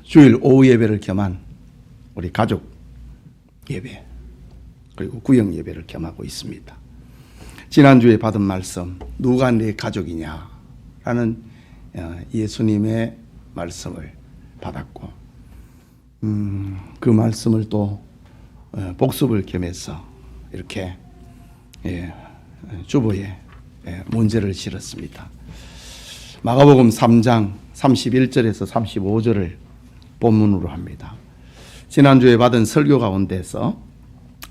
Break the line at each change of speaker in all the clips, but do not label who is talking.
주일 오후 예배를 겸한 우리 가족 예배, 그리고 구역 예배를 겸하고 있습니다. 지난주에 받은 말씀, 누가 내 가족이냐 라는 예수님의 말씀을 받았고, 그 말씀을 또 복습을 겸해서 이렇게 주보에 문제를 실었습니다. 마가복음 3장 31절에서 35절을 본문으로 합니다. 지난주에 받은 설교 가운데서,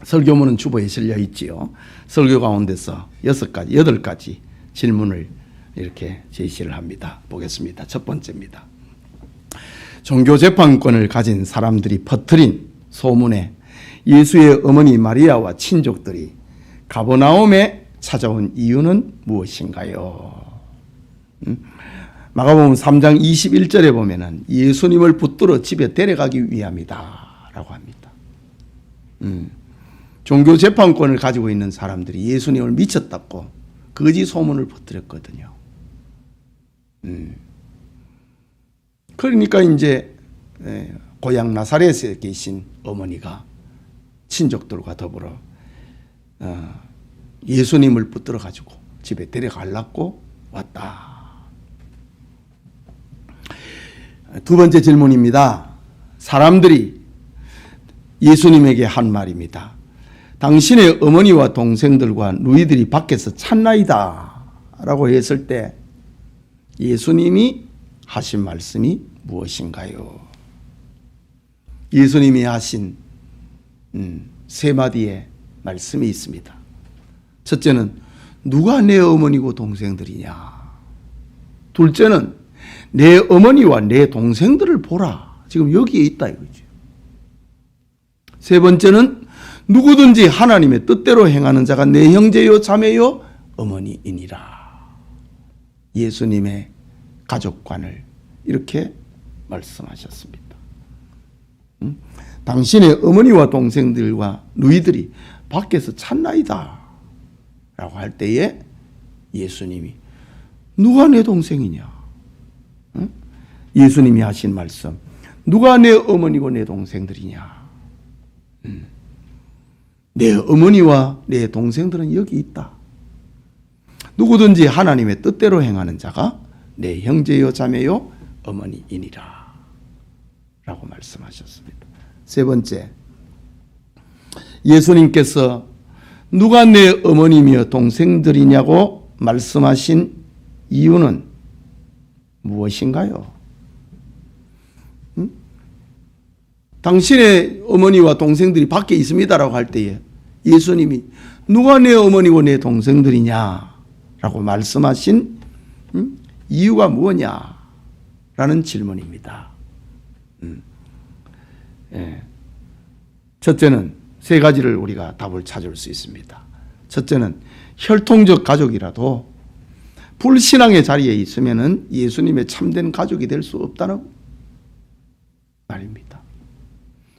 설교문은 주보에 실려 있지요. 설교 가운데서 8가지 질문을 이렇게 제시를 합니다. 보겠습니다. 첫 번째입니다. 종교 재판권을 가진 사람들이 퍼뜨린 소문에 예수의 어머니 마리아와 친족들이 가버나움에 찾아온 이유는 무엇인가요? 마가복음 3장 21절에 보면은 예수님을 붙들어 집에 데려가기 위함이다 라고 합니다. 종교 재판권을 가지고 있는 사람들이 예수님을 미쳤다고 거짓 소문을 퍼뜨렸거든요. 그러니까 이제 고향 나사렛에 계신 어머니가 친족들과 더불어 예수님을 붙들어 가지고 집에 데려가려고 왔다. 두 번째 질문입니다. 사람들이 예수님에게 한 말입니다. 당신의 어머니와 동생들과 누이들이 밖에서 찾나이다 라고 했을 때 예수님이 하신 말씀이 무엇인가요? 예수님이 하신 세 마디의 말씀이 있습니다. 첫째는 누가 내 어머니고 동생들이냐. 둘째는 내 어머니와 내 동생들을 보라. 지금 여기에 있다 이거죠. 세 번째는 누구든지 하나님의 뜻대로 행하는 자가 내 형제요 자매요 어머니이니라. 예수님의 가족관을 이렇게 말씀하셨습니다. 당신의 어머니와 동생들과 누이들이 밖에서 찾나이다 라고 할 때에 예수님이 누가 내 동생이냐? 예수님이 하신 말씀, 누가 내 어머니고 내 동생들이냐? 내 어머니와 내 동생들은 여기 있다. 누구든지 하나님의 뜻대로 행하는 자가 내 형제요 자매요 어머니이니라 라고 말씀하셨습니다. 세 번째, 예수님께서 누가 내 어머니며 동생들이냐고 말씀하신 이유는 무엇인가요? 당신의 어머니와 동생들이 밖에 있습니다라고 할 때에 예수님이 누가 내 어머니고 내 동생들이냐라고 말씀하신 이유가 무엇냐라는 질문입니다. 첫째는 세 가지를 우리가 답을 찾을 수 있습니다. 첫째는 혈통적 가족이라도 불신앙의 자리에 있으면은 예수님의 참된 가족이 될 수 없다는 말입니다.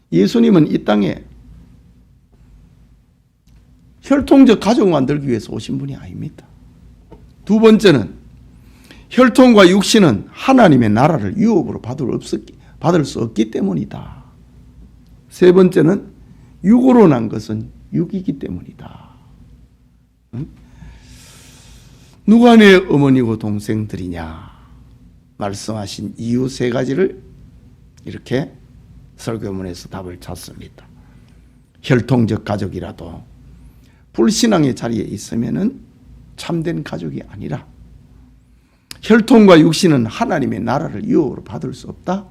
예수님은 이 땅에 혈통적 가족 만들기 위해서 오신 분이 아닙니다. 두 번째는 혈통과 육신은 하나님의 나라를 유업으로 받을 수 없기 때문이다. 세 번째는 육으로 난 것은 육이기 때문이다. 누가 내 어머니고 동생들이냐 말씀하신 이유 세 가지를 이렇게 설교문에서 답을 찾습니다. 혈통적 가족이라도 불신앙의 자리에 있으면은 참된 가족이 아니라 혈통과 육신은 하나님의 나라를 유업으로 받을 수 없다.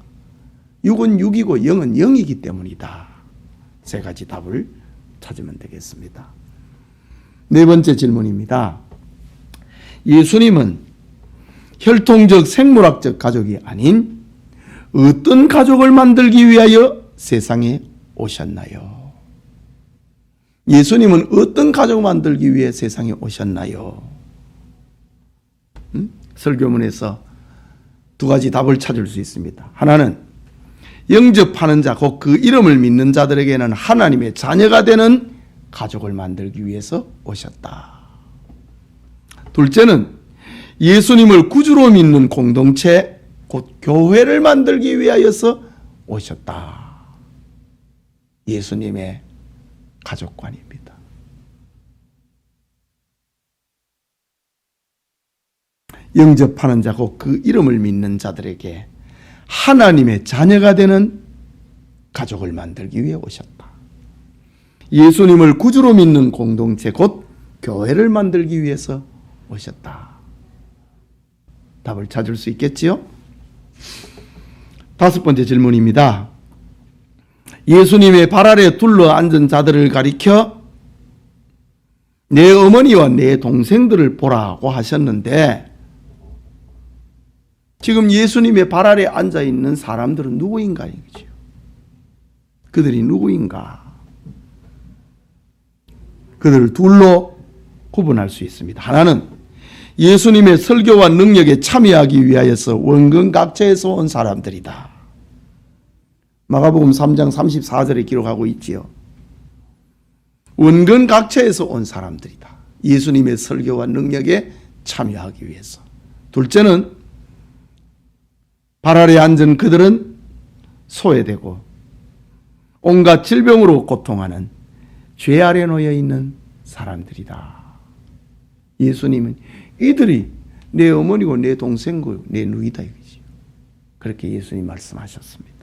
육은 육이고 영은 영이기 때문이다. 세 가지 답을 찾으면 되겠습니다. 네 번째 질문입니다. 예수님은 혈통적 생물학적 가족이 아닌 어떤 가족을 만들기 위하여 세상에 오셨나요? 예수님은 어떤 가족을 만들기 위해 세상에 오셨나요? 설교문에서 두 가지 답을 찾을 수 있습니다. 하나는 영접하는 자, 곧 그 이름을 믿는 자들에게는 하나님의 자녀가 되는 가족을 만들기 위해서 오셨다. 둘째는 예수님을 구주로 믿는 공동체, 곧 교회를 만들기 위하여서 오셨다. 예수님의 가족관입니다. 영접하는 자고 그 이름을 믿는 자들에게 하나님의 자녀가 되는 가족을 만들기 위해 오셨다. 예수님을 구주로 믿는 공동체 곧 교회를 만들기 위해서 오셨다. 답을 찾을 수 있겠지요? 5번째 질문입니다. 예수님의 발 아래 둘러 앉은 자들을 가리켜 내 어머니와 내 동생들을 보라고 하셨는데 지금 예수님의 발 아래 앉아 있는 사람들은 누구인가 이거죠. 그들이 누구인가? 그들을 둘로 구분할 수 있습니다. 하나는 예수님의 설교와 능력에 참여하기 위하여서 원근 각처에서 온 사람들이다. 마가복음 3장 34절에 기록하고 있지요. 원근 각처에서 온 사람들이다. 예수님의 설교와 능력에 참여하기 위해서. 둘째는 발 아래 앉은 그들은 소외되고 온갖 질병으로 고통하는 죄 아래 놓여 있는 사람들이다. 예수님은 이들이 내 어머니고 내 동생고 내 누이다 이거지. 그렇게 예수님 말씀하셨습니다.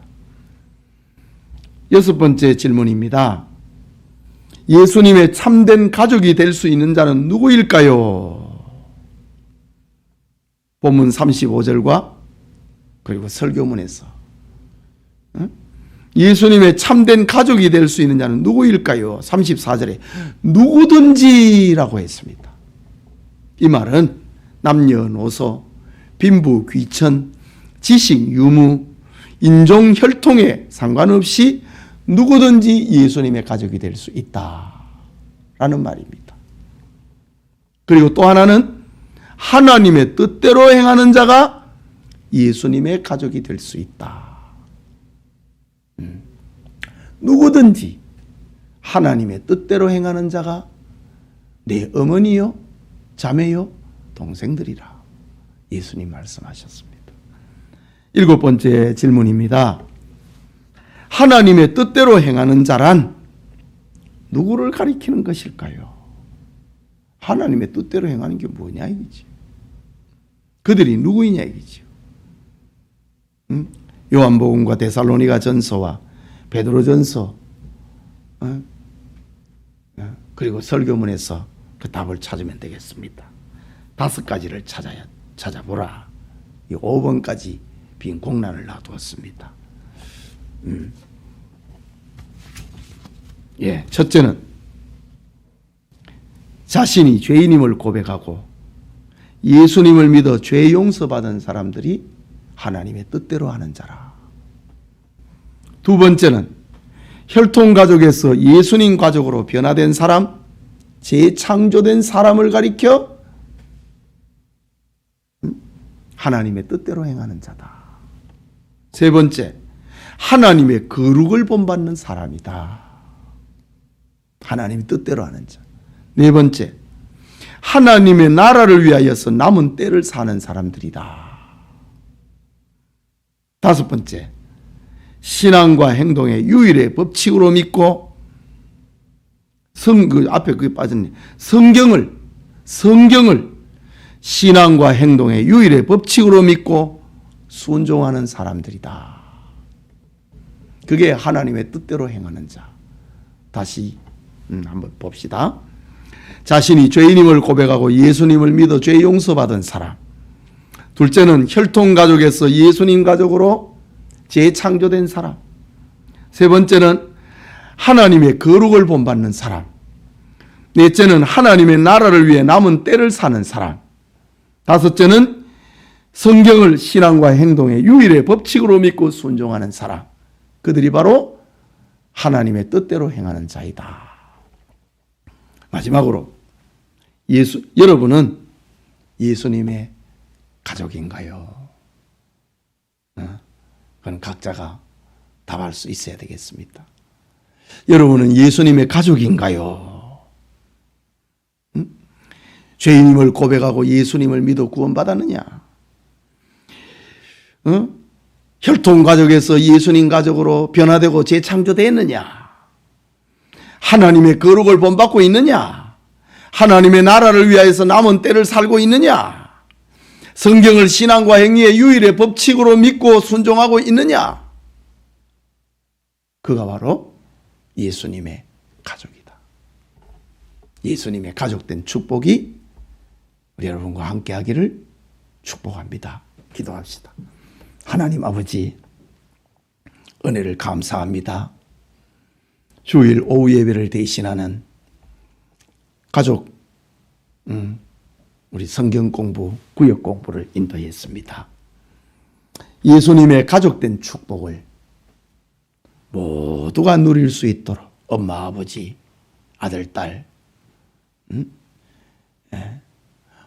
6번째 질문입니다. 예수님의 참된 가족이 될 수 있는 자는 누구일까요? 본문 35절과 그리고 설교문에서 예수님의 참된 가족이 될 수 있는 자는 누구일까요? 34절에 누구든지라고 했습니다. 이 말은 남녀노소, 빈부, 귀천, 지식, 유무, 인종, 혈통에 상관없이 누구든지 예수님의 가족이 될 수 있다라는 말입니다. 그리고 또 하나는 하나님의 뜻대로 행하는 자가 예수님의 가족이 될 수 있다. 누구든지 하나님의 뜻대로 행하는 자가 내 어머니요, 자매요, 동생들이라 예수님 말씀하셨습니다. 7번째 질문입니다. 하나님의 뜻대로 행하는 자란 누구를 가리키는 것일까요? 하나님의 뜻대로 행하는 게 뭐냐 이거지. 그들이 누구이냐 이거죠. 요한복음과 데살로니가 전서와 베드로전서 그리고 설교문에서 그 답을 찾으면 되겠습니다. 5가지를 찾아보라. 이 5번까지 빈 공란을 놔두었습니다. 첫째는 자신이 죄인임을 고백하고 예수님을 믿어 죄 용서받은 사람들이 하나님의 뜻대로 하는 자라. 2번째는 혈통가족에서 예수님 가족으로 변화된 사람, 재창조된 사람을 가리켜 하나님의 뜻대로 행하는 자다. 3번째, 하나님의 거룩을 본받는 사람이다. 하나님의 뜻대로 하는 자. 4번째, 하나님의 나라를 위하여서 남은 때를 사는 사람들이다. 5번째, 신앙과 행동의 유일의 법칙으로 믿고 앞에 그게 빠졌네. 성경을 신앙과 행동의 유일의 법칙으로 믿고 순종하는 사람들이다. 그게 하나님의 뜻대로 행하는 자. 다시 한번 봅시다. 자신이 죄인임을 고백하고 예수님을 믿어 죄 용서받은 사람. 둘째는 혈통가족에서 예수님 가족으로 재창조된 사람. 3번째는 하나님의 거룩을 본받는 사람. 4째는 하나님의 나라를 위해 남은 때를 사는 사람. 5째는 성경을 신앙과 행동의 유일의 법칙으로 믿고 순종하는 사람. 그들이 바로 하나님의 뜻대로 행하는 자이다. 마지막으로 여러분은 예수님의 가족인가요? 그건 각자가 답할 수 있어야 되겠습니다. 여러분은 예수님의 가족인가요? 죄인임을 고백하고 예수님을 믿어 구원받았느냐? 혈통 가족에서 예수님 가족으로 변화되고 재창조되었느냐? 하나님의 거룩을 본받고 있느냐? 하나님의 나라를 위하여서 남은 때를 살고 있느냐? 성경을 신앙과 행위의 유일의 법칙으로 믿고 순종하고 있느냐? 그가 바로 예수님의 가족이다. 예수님의 가족된 축복이 우리 여러분과 함께 하기를 축복합니다. 기도합시다. 하나님 아버지, 은혜를 감사합니다. 주일 오후 예배를 대신하는 가족, 우리 성경 공부, 구역 공부를 인도했습니다. 예수님의 가족된 축복을 모두가 누릴 수 있도록 엄마, 아버지, 아들, 딸,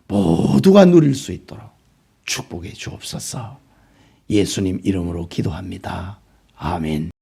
모두가 누릴 수 있도록 축복해 주옵소서. 예수님 이름으로 기도합니다. 아멘.